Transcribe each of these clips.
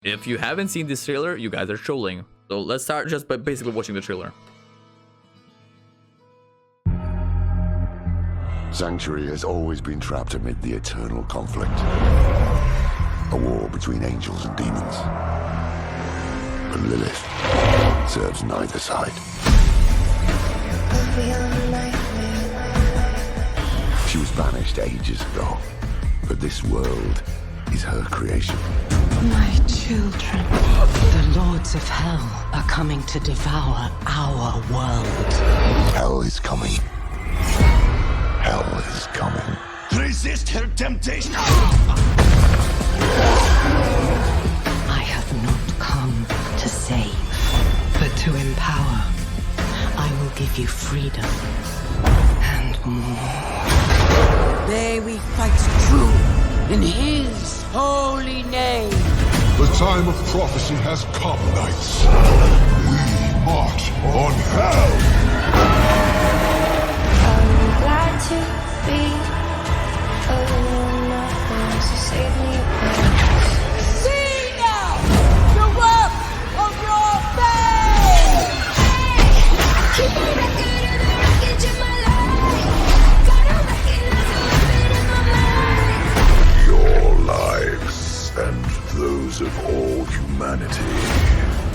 If you haven't seen this trailer, you guys are trolling. So let's start just by basically watching the trailer. Sanctuary has always been trapped amid the eternal conflict. A war between angels and demons. But Lilith serves neither side. She was banished ages ago, but this world is her creation. My children, the lords of hell are coming to devour our world. Hell is coming. Hell is coming. Resist her temptation! I have not come to save, but to empower. I will give you freedom and more. May we fight true in his holy name. The time of prophecy has come, knights. We march on hell. I'm glad to be alone, to save me. See now the work of your faith! Keep me record of the wreckage of my life. Gotta recognize the limit in my mind. Your lives and those of all humanity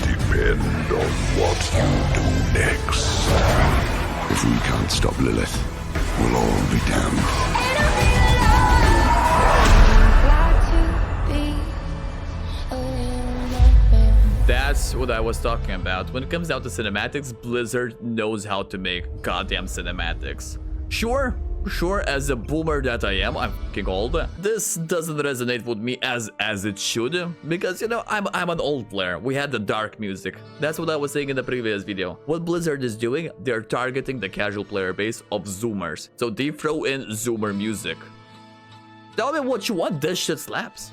depend on what you do next. If we can't stop Lilith, we'll all be damned. And I'll be alone. I'm glad to be alone. That's what I was talking about. When it comes down to cinematics, Blizzard knows how to make goddamn cinematics. Sure, as a boomer that I am, I'm fucking old. This doesn't resonate with me as it should, because you know I'm an old player. We had the dark music. That's what I was saying in the previous video. What Blizzard is doing, they're targeting the casual player base of Zoomers. So they throw in Zoomer music. Tell me what you want. This shit slaps.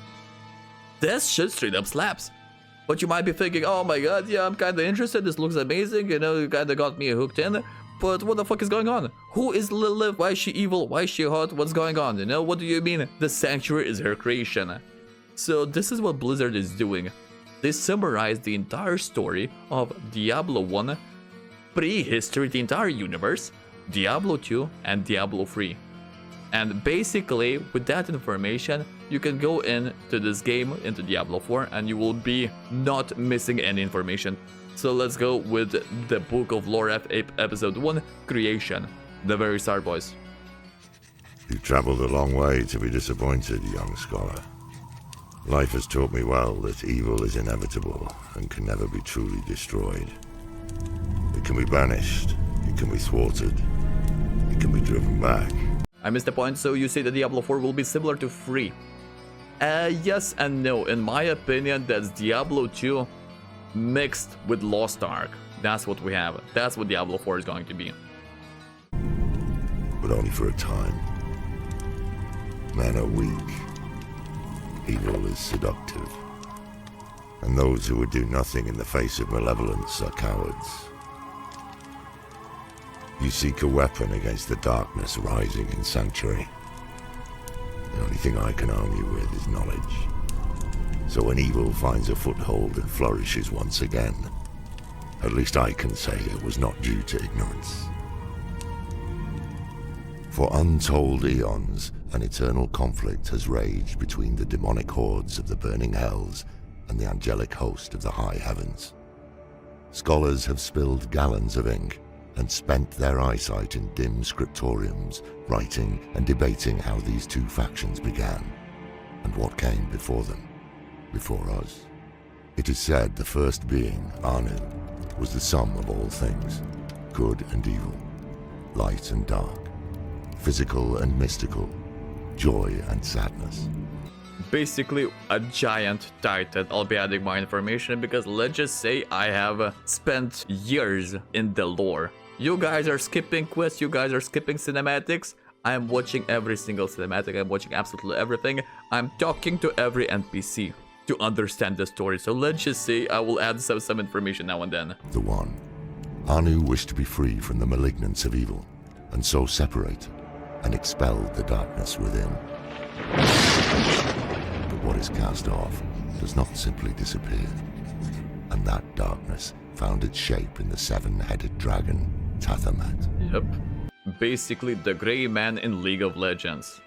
This shit straight up slaps. But you might be thinking, oh my god, yeah, I'm kinda interested. This looks amazing. You know, you kinda got me hooked in. But what the fuck is going on? Who is Lilith? Why is she evil? Why is she hot? What's going on? You know, what do you mean? The Sanctuary is her creation. So this is what Blizzard is doing. They summarize the entire story of Diablo 1, prehistory, the entire universe, Diablo 2, and Diablo 3. And basically, with that information, you can go into this game, into Diablo 4, and you will be not missing any information. So let's go with the Book of Lorath, episode 1, Creation. The very start, boys. You've travelled a long way to be disappointed, young scholar. Life has taught me well that evil is inevitable and can never be truly destroyed. It can be banished, it can be thwarted, it can be driven back. I missed the point, so you say that Diablo 4 will be similar to 3. Yes and no. In my opinion, that's Diablo 2 mixed with Lost Ark. That's what we have. That's what Diablo 4 is going to be. But only for a time. Men are weak. Evil is seductive. And those who would do nothing in the face of malevolence are cowards. You seek a weapon against the darkness rising in Sanctuary. The only thing I can arm you with is knowledge. So when evil finds a foothold and flourishes once again, at least I can say it was not due to ignorance. For untold eons, an eternal conflict has raged between the demonic hordes of the burning hells and the angelic host of the high heavens. Scholars have spilled gallons of ink and spent their eyesight in dim scriptoriums, writing and debating how these two factions began, and what came before them, before us. It is said the first being, Anu, was the sum of all things, good and evil, light and dark, physical and mystical, joy and sadness. Basically a giant titan. I'll be adding my information because let's just say I have spent years in the lore. You guys are skipping quests, you guys are skipping cinematics. I'm watching every single cinematic, I'm watching absolutely everything. I'm talking to every NPC to understand the story. So let's just say I will add some information now and then. The One. Anu wished to be free from the malignance of evil, and so separate and expelled the darkness within. But what is cast off does not simply disappear. And that darkness found its shape in the seven-headed dragon, Tathamet. Yep. Basically the Grey Man in League of Legends.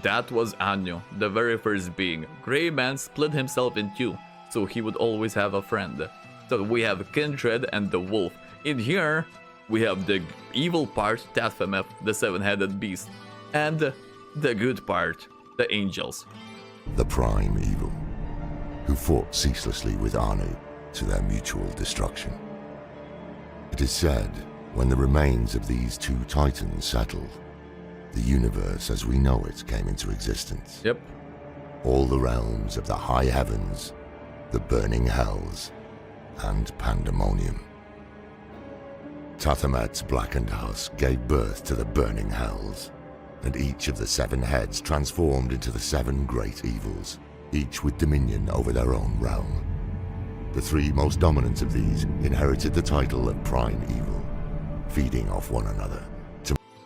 That was Anu, the very first being. Grey Man split himself in two, so he would always have a friend. So we have Kindred and the Wolf. In here, we have the evil part, Tathamet, the seven-headed beast. And the good part, the angels. The prime evil, who fought ceaselessly with Anu to their mutual destruction. It is said, when the remains of these two titans settled, the universe as we know it came into existence. Yep. All the realms of the high heavens, the burning hells, and pandemonium. Tathamet's blackened husk gave birth to the burning hells, and each of the seven heads transformed into the seven great evils, each with dominion over their own realm. The three most dominant of these inherited the title of Prime Evil, feeding off one another.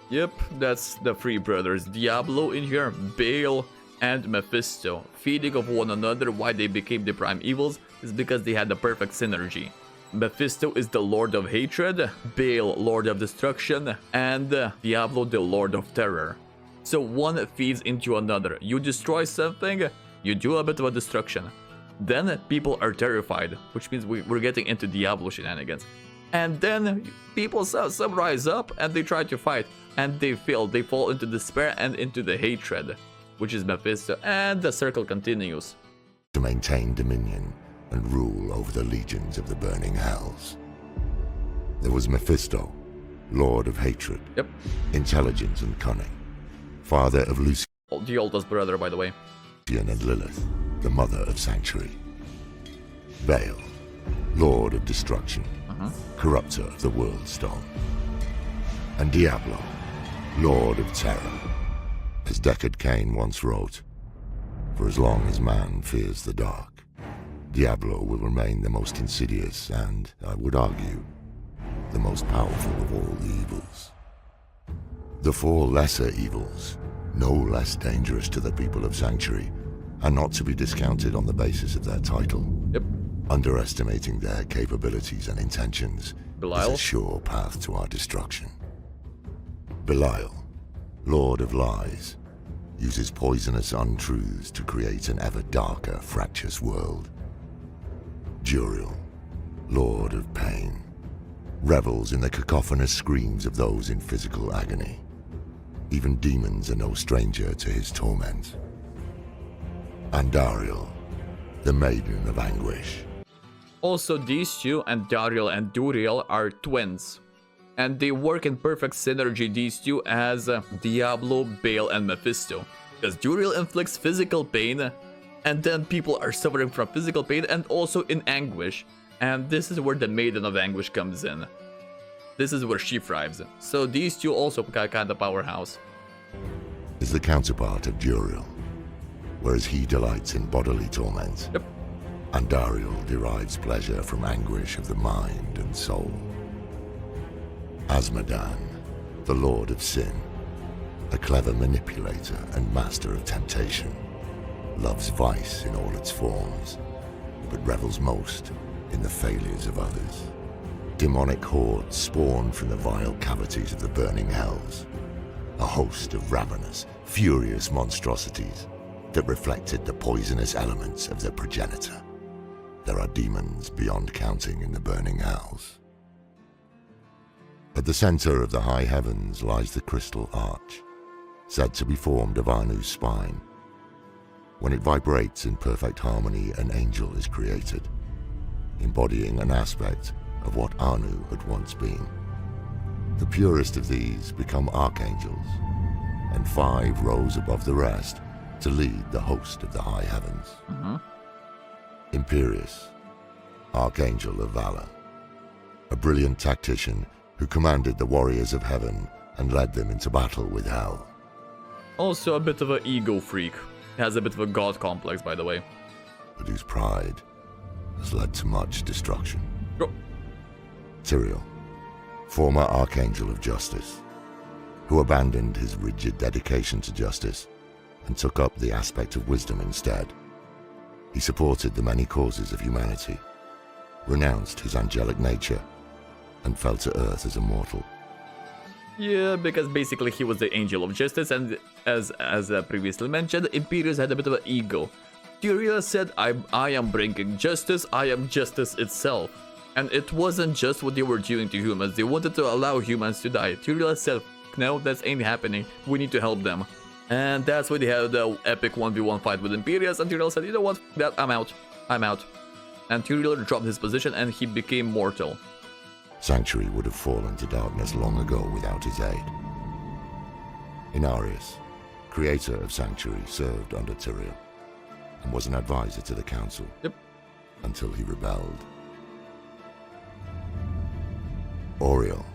Yep, that's the three brothers, Diablo in here, Baal, and Mephisto. Feeding off one another. Why they became the Prime Evils is because they had the perfect synergy. Mephisto is the Lord of Hatred, Baal, Lord of Destruction, and Diablo, the Lord of Terror. So one feeds into another. You destroy something, you do a bit of a destruction. Then people are terrified, which means we're getting into Diablo shenanigans. And then people some rise up and they try to fight, and they fail. They fall into despair and into the hatred, which is Mephisto, and the circle continues. To maintain dominion and rule over the legions of the burning hells. There was Mephisto, Lord of Hatred, Yep. intelligence and cunning, father of Lucian The oldest brother, by the way. and Lilith, the mother of Sanctuary. Baal, Lord of Destruction, corrupter of the World Stone. And Diablo, Lord of Terror. As Deckard Cain once wrote, "For as long as man fears the dark, Diablo will remain the most insidious and, I would argue, the most powerful of all the evils." The four lesser evils, no less dangerous to the people of Sanctuary, are not to be discounted on the basis of their title. Yep. Underestimating their capabilities and intentions Belial? is a sure path to our destruction. Belial, Lord of Lies, uses poisonous untruths to create an ever darker, fractious world. Juriel, Lord of Pain, revels in the cacophonous screams of those in physical agony. Even demons are no stranger to his torment. Andariel, the Maiden of Anguish. Also, these two, Andariel and Duriel, are twins. And they work in perfect synergy, these two, as Diablo, Baal, and Mephisto. Because Duriel inflicts physical pain, and then people are suffering from physical pain and also in anguish. And this is where the Maiden of Anguish comes in. This is where she thrives. So these two also got kind of powerhouse. Is the counterpart of Juriel, whereas he delights in bodily torment. Yep. Andariel derives pleasure from anguish of the mind and soul. Asmodan, the Lord of Sin, a clever manipulator and master of temptation, loves vice in all its forms, but revels most in the failures of others. Demonic hordes spawn from the vile cavities of the burning hells, a host of ravenous, furious monstrosities that reflected the poisonous elements of their progenitor. There are demons beyond counting in the burning hells. At the center of the high heavens lies the crystal arch, said to be formed of Anu's spine. When it vibrates in perfect harmony, an angel is created, embodying an aspect of what Anu had once been. The purest of these become archangels, and 5 rose above the rest to lead the host of the high heavens. Imperius, Archangel of Valor, a brilliant tactician who commanded the warriors of heaven and led them into battle with hell. Also a bit of an ego freak. Has a bit of a god complex, by the way. But whose pride has led to much destruction. Go. Tyrael, former Archangel of Justice, who abandoned his rigid dedication to justice and took up the aspect of wisdom instead. He supported the many causes of humanity, renounced his angelic nature, and fell to earth as a mortal. Yeah, because basically he was the angel of justice, and as previously mentioned, Imperius had a bit of an ego. Tyrael said, I am bringing justice, I am justice itself. And it wasn't just what they were doing to humans, they wanted to allow humans to die. Tyrael said, no, that ain't happening, we need to help them. And that's why they had the epic 1v1 fight with Imperius, and Tyrael said, you know what, that I'm out. And Tyrael dropped his position and he became mortal. Sanctuary would have fallen to darkness long ago without his aid. Inarius, creator of Sanctuary, served under Tyrael and was an advisor to the council. Yep. Until he rebelled. Auriel,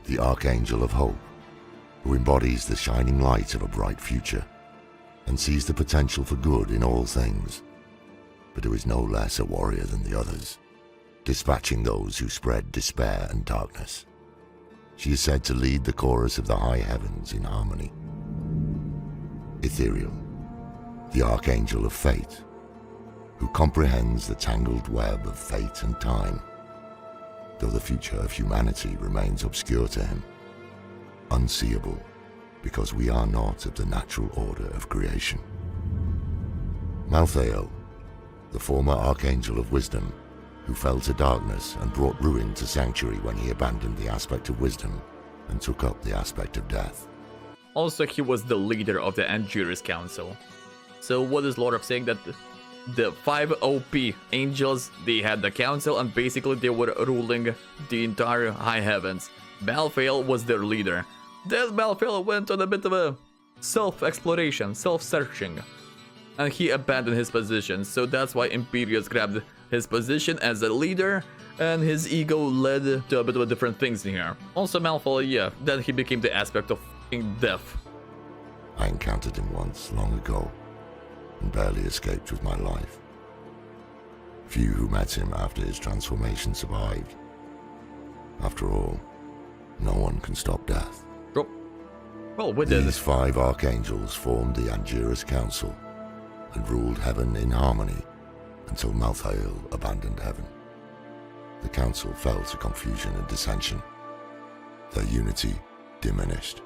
the Archangel of Hope, who embodies the shining light of a bright future and sees the potential for good in all things, but who is no less a warrior than the others, dispatching those who spread despair and darkness. She is said to lead the chorus of the high heavens in harmony. Ethereal, the Archangel of Fate, who comprehends the tangled web of fate and time, though the future of humanity remains obscure to him, unseeable because we are not of the natural order of creation. Malthael, the former Archangel of Wisdom, who fell to darkness and brought ruin to Sanctuary when he abandoned the aspect of wisdom and took up the aspect of death. Also, he was the leader of the Angiris Council. So what is Lorath saying? That the 5 OP angels, they had the council and basically they were ruling the entire high heavens. Malthael was their leader. Then Malthael went on a bit of a self-exploration, self-searching. And he abandoned his position, so that's why Imperius grabbed his position as a leader, and his ego led to a bit of different things in here. Also Malthael, yeah, then he became the aspect of f***ing death. I encountered him once, long ago, and barely escaped with my life. Few who met him after his transformation survived. After all, no one can stop death. Oh. Well, we did. These 5 archangels formed the Angiris Council and ruled heaven in harmony until Malthael abandoned heaven. The council fell to confusion and dissension. Their unity diminished.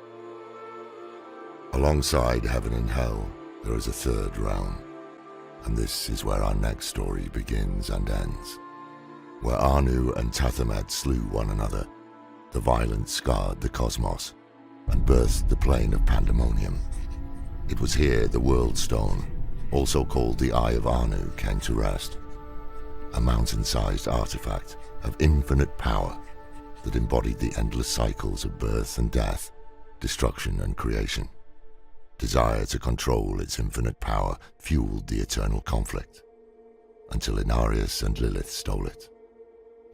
Alongside heaven and hell, there is a third realm, and this is where our next story begins and ends. Where Anu and Tathamed slew one another, the violence scarred the cosmos and birthed the plane of pandemonium. It was here the World Stone, also called the Eye of Anu, came to rest. A mountain-sized artifact of infinite power that embodied the endless cycles of birth and death, destruction and creation. Desire to control its infinite power fueled the eternal conflict, until Inarius and Lilith stole it,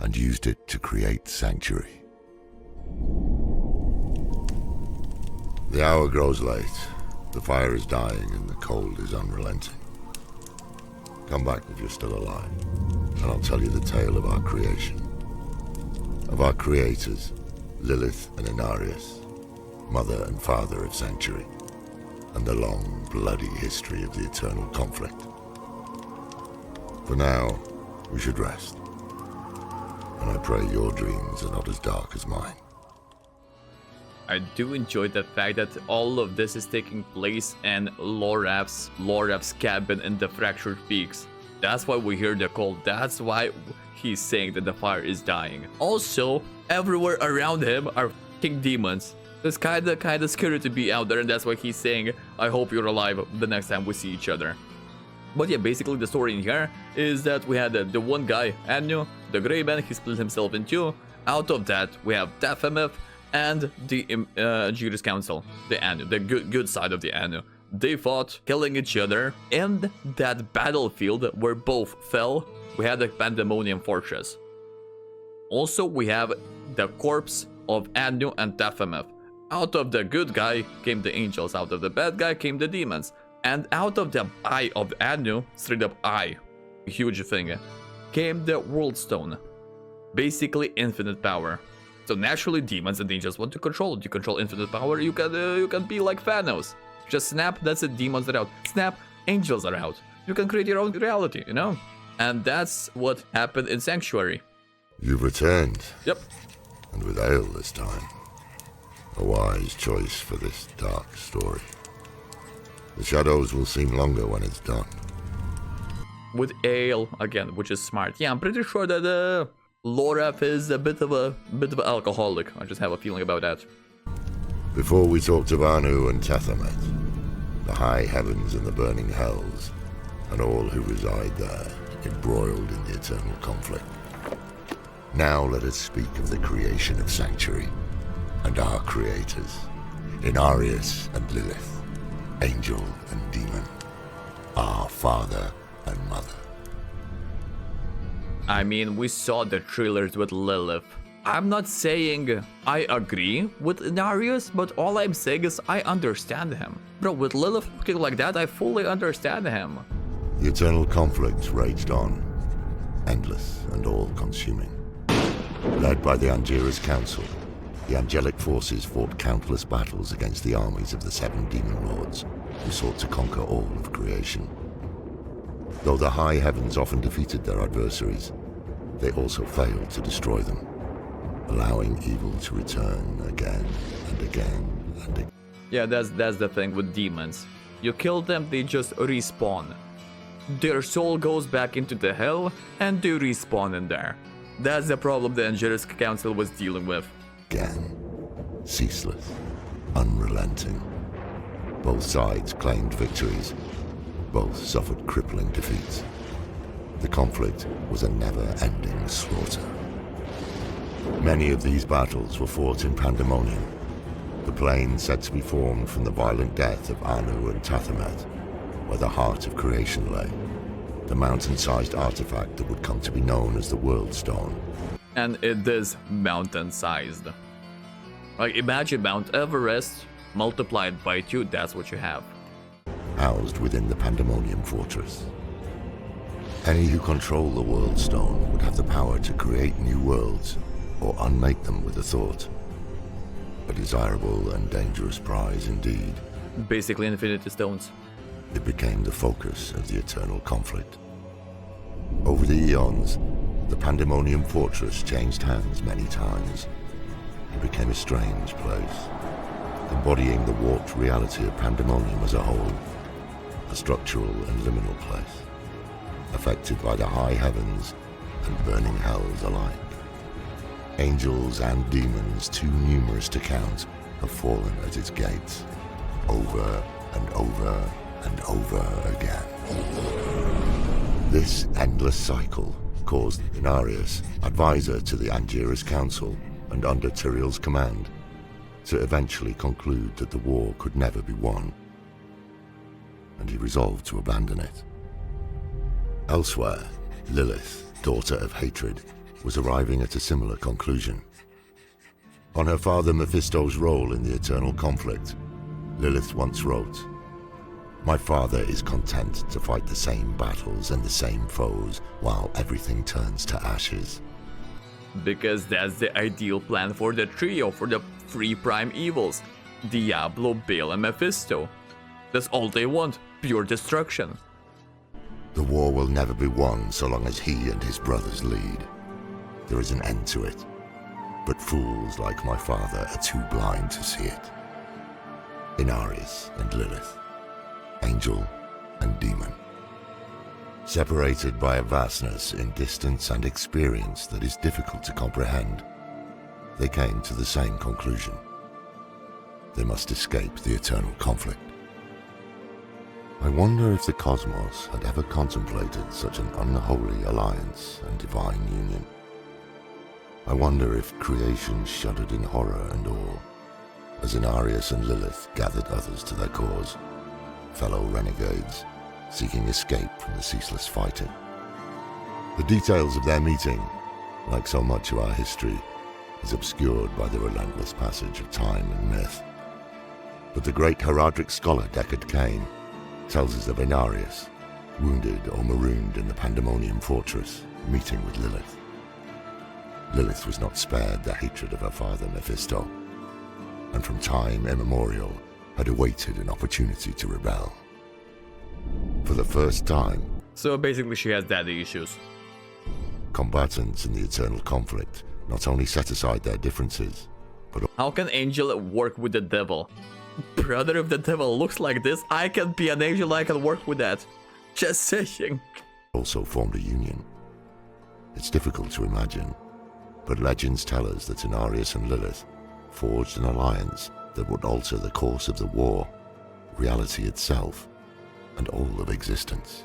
and used it to create Sanctuary. The hour grows late, the fire is dying, and the cold is unrelenting. Come back if you're still alive, and I'll tell you the tale of our creation. Of our creators, Lilith and Inarius, mother and father of Sanctuary, and the long, bloody history of the eternal conflict. For now, we should rest, and I pray your dreams are not as dark as mine. I do enjoy the fact that all of this is taking place in Lorath's cabin in the Fractured Peaks. That's why we hear the call. That's why he's saying that the fire is dying. Also, everywhere around him are f***ing demons. It's kinda scary to be out there, and that's why he's saying, I hope you're alive the next time we see each other. But yeah, basically the story in here is that we had the one guy, Anu, the Grey Man, he split himself in two. Out of that, we have Tathamed and the Angiris Council, the Anu, the good side of the Anu. They fought, killing each other. In that battlefield where both fell, we had the Pandemonium Fortress. Also, we have the corpse of Anu and Tathamed. Out of the good guy came the angels, out of the bad guy came the demons. And out of the eye of Anu, straight up eye, huge thing, came the World Stone. Basically infinite power. So naturally demons and angels want to control it. You control infinite power, you can be like Thanos. Just snap, that's it, demons are out. Snap, angels are out. You can create your own reality, you know? And that's what happened in Sanctuary. You've returned, Yep. and with ale this time. A wise choice for this dark story. The shadows will seem longer when it's done. With ale again, which is smart. Yeah, I'm pretty sure that Lorath is a bit of an alcoholic. I just have a feeling about that. Before we talk to Anu and Tethamet, the high heavens and the burning hells, and all who reside there, embroiled in the eternal conflict. Now let us speak of the creation of Sanctuary, and our creators, Inarius and Lilith, angel and demon, our father and mother. I mean, we saw the trailers with Lilith. I'm not saying I agree with Inarius, but all I'm saying is I understand him. Bro, with Lilith looking like that, I fully understand him. The eternal conflict raged on, endless and all-consuming. Led by the Angiras Council, the angelic forces fought countless battles against the armies of the 7 demon lords, who sought to conquer all of creation. Though the high heavens often defeated their adversaries, they also failed to destroy them, allowing evil to return again and again and again. Yeah, that's the thing with demons. You kill them, they just respawn. Their soul goes back into the hell, and they respawn in there. That's the problem the Angiras Council was dealing with. Again, ceaseless, unrelenting. Both sides claimed victories. Both suffered crippling defeats. The conflict was a never-ending slaughter. Many of these battles were fought in Pandemonium, the plane said to be formed from the violent death of Anu and Tethamet, where the heart of creation lay, the mountain-sized artifact that would come to be known as the World Stone. And it is mountain-sized. Like, imagine Mount Everest multiplied by 2, that's what you have. Housed within the Pandemonium Fortress. Any who control the World Stone would have the power to create new worlds, or unmake them with a thought. A desirable and dangerous prize indeed. Basically Infinity Stones. It became the focus of the eternal conflict. Over the eons, the Pandemonium Fortress changed hands many times. It became a strange place, embodying the warped reality of Pandemonium as a whole, a structural and liminal place, affected by the high heavens and burning hells alike. Angels and demons, too numerous to count, have fallen at its gates, over and over and over again. This endless cycle caused Inarius, advisor to the Angiras Council and under Tyrael's command, to eventually conclude that the war could never be won, and he resolved to abandon it. Elsewhere, Lilith, daughter of hatred, was arriving at a similar conclusion. On her father Mephisto's role in the eternal conflict, Lilith once wrote, "My father is content to fight the same battles and the same foes while everything turns to ashes." Because that's the ideal plan for the trio, for the 3 prime evils. Diablo, Baal, and Mephisto. That's all they want, pure destruction. The war will never be won so long as he and his brothers lead. There is an end to it, but fools like my father are too blind to see it. Inarius and Lilith, angel and demon. Separated by a vastness in distance and experience that is difficult to comprehend, they came to the same conclusion. They must escape the eternal conflict. I wonder if the cosmos had ever contemplated such an unholy alliance and divine union. I wonder if creation shuddered in horror and awe, as Inarius and Lilith gathered others to their cause, fellow renegades, seeking escape from the ceaseless fighting. The details of their meeting, like so much of our history, is obscured by the relentless passage of time and myth. But the great heraldric scholar Deckard Cain tells us of Inarius, wounded or marooned in the Pandemonium Fortress, meeting with Lilith. Lilith was not spared the hatred of her father Mephisto, and from time immemorial had awaited an opportunity to rebel. For the first time, So basically she has daddy issues. combatants in the eternal conflict not only set aside their differences, but How can angel work with the devil? Brother, if the devil looks like this, I can be an angel, I can work with that. Just saying. also formed a union. It's difficult to imagine, but legends tell us that Inarius and Lilith forged an alliance that would alter the course of the war, reality itself, and all of existence.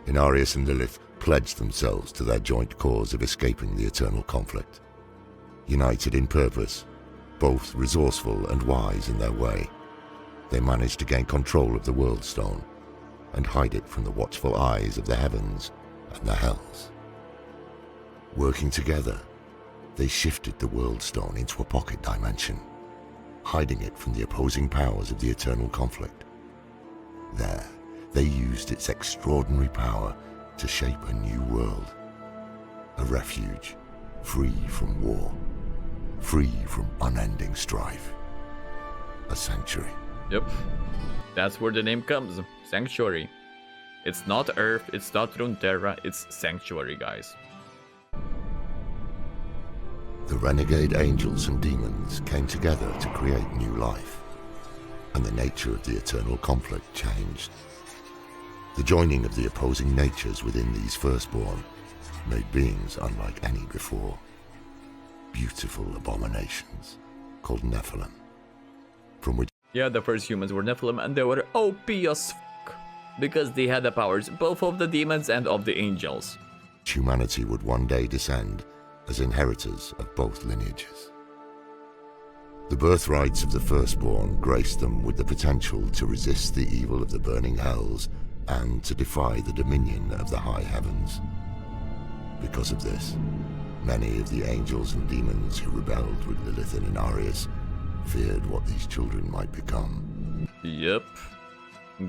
Inarius and Lilith pledged themselves to their joint cause of escaping the eternal conflict. United in purpose, both resourceful and wise in their way, they managed to gain control of the World Stone and hide it from the watchful eyes of the heavens and the hells. Working together, they shifted the World Stone into a pocket dimension, hiding it from the opposing powers of the eternal conflict. There, they used its extraordinary power to shape a new world, a refuge free from war, free from unending strife, a sanctuary. Yep. That's where the name comes. Sanctuary. It's not Earth, it's not Runeterra, it's Sanctuary, guys. The renegade angels and demons came together to create new life, and the nature of the eternal conflict changed. The joining of the opposing natures within these firstborn made beings unlike any before. Beautiful abominations called Nephilim, from which Yeah, the first humans were Nephilim and they were OP as fuck, because they had the powers both of the demons and of the angels. humanity would one day descend as inheritors of both lineages. The birthrights of the firstborn graced them with the potential to resist the evil of the burning hells and to defy the dominion of the high heavens. Because of this, many of the angels and demons who rebelled with Lilith and Inarius feared what these children might become. Yep.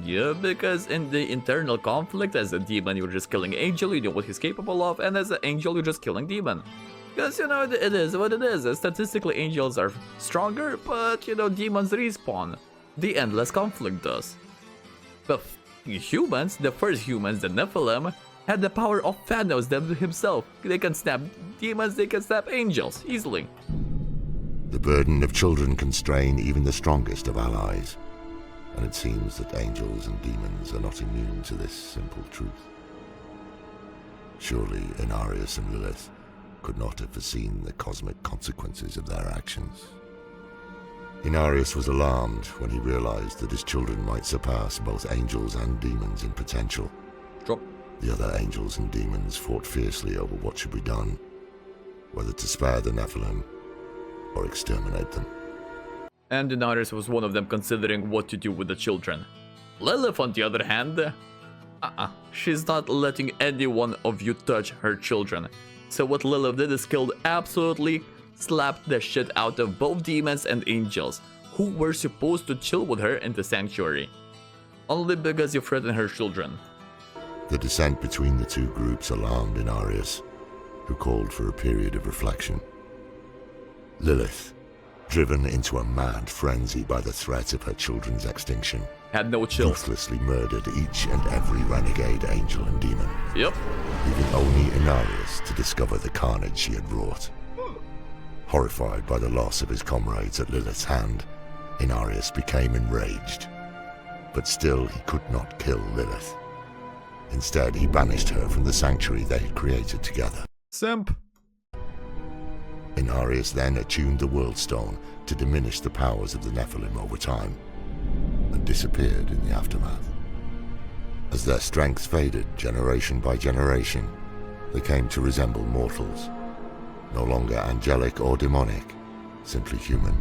Yeah, because in the internal conflict, as a demon, you're just killing angel, you know what he's capable of, and as an angel, you're just killing demon. Because, you know, it is what it is. Statistically, angels are stronger, but, you know, demons respawn. The endless conflict does. But humans, the first humans, the Nephilim, had the power of Thanos himself. They can snap demons, they can snap angels, easily. The burden of children can strain even the strongest of allies, and it seems that angels and demons are not immune to this simple truth. Surely Inarius and Lilith could not have foreseen the cosmic consequences of their actions. Inarius was alarmed when he realized that his children might surpass both angels and demons in potential. Drop. The other angels and demons fought fiercely over what should be done, whether to spare the Nephilim or exterminate them. And Inarius was one of them, considering what to do with the children. Lilith, on the other hand, she's not letting any one of you touch her children. So what Lilith did is absolutely slapped the shit out of both demons and angels, who were supposed to chill with her in the sanctuary. Only because you threaten her children. The descent between the two groups alarmed Inarius, who called for a period of reflection. Lilith, driven into a mad frenzy by the threat of her children's extinction, Had no chill. ruthlessly murdered each and every renegade angel and demon, Yep. leaving only Inarius to discover the carnage she had wrought. Horrified by the loss of his comrades at Lilith's hand, Inarius became enraged. But still he could not kill Lilith. Instead, he banished her from the sanctuary they had created together. Simp. Inarius then attuned the World Stone to diminish the powers of the Nephilim over time, and disappeared in the aftermath. As their strength faded generation by generation, they came to resemble mortals, no longer angelic or demonic, simply human.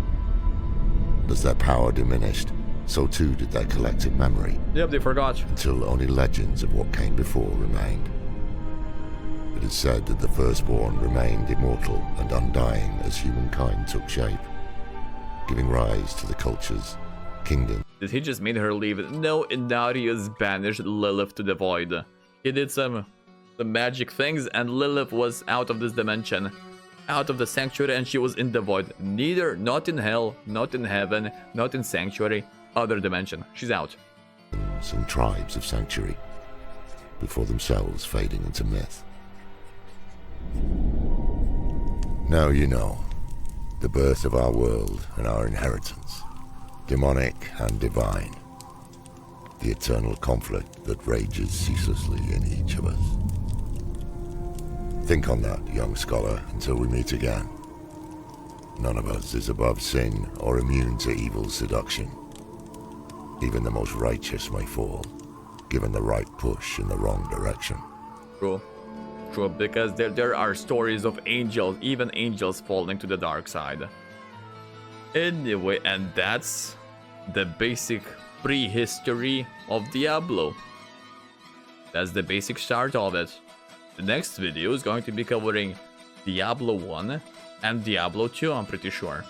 As their power diminished, so too did their collective memory, Yep, they forgot. until only legends of what came before remained. It is said that the firstborn remained immortal and undying as humankind took shape, giving rise to the cultures, kingdoms, Did he just make her leave? No, Inarius banished Lilith to the void. He did some magic things, and Lilith was out of this dimension, out of the sanctuary, and she was in the void. Neither, not in hell, not in heaven, not in sanctuary, other dimension. She's out. and tribes of sanctuary, before themselves fading into myth. Now you know, the birth of our world and our inheritance, demonic and divine, the eternal conflict that rages ceaselessly in each of us. Think on that, young scholar, until we meet again. None of us is above sin or immune to evil's seduction. Even the most righteous may fall, given the right push in the wrong direction. True. True, because there are stories of angels, even angels falling to the dark side. Anyway, and that's the basic prehistory of Diablo. That's the basic start of it. The next video is going to be covering Diablo 1 and Diablo 2, I'm pretty sure.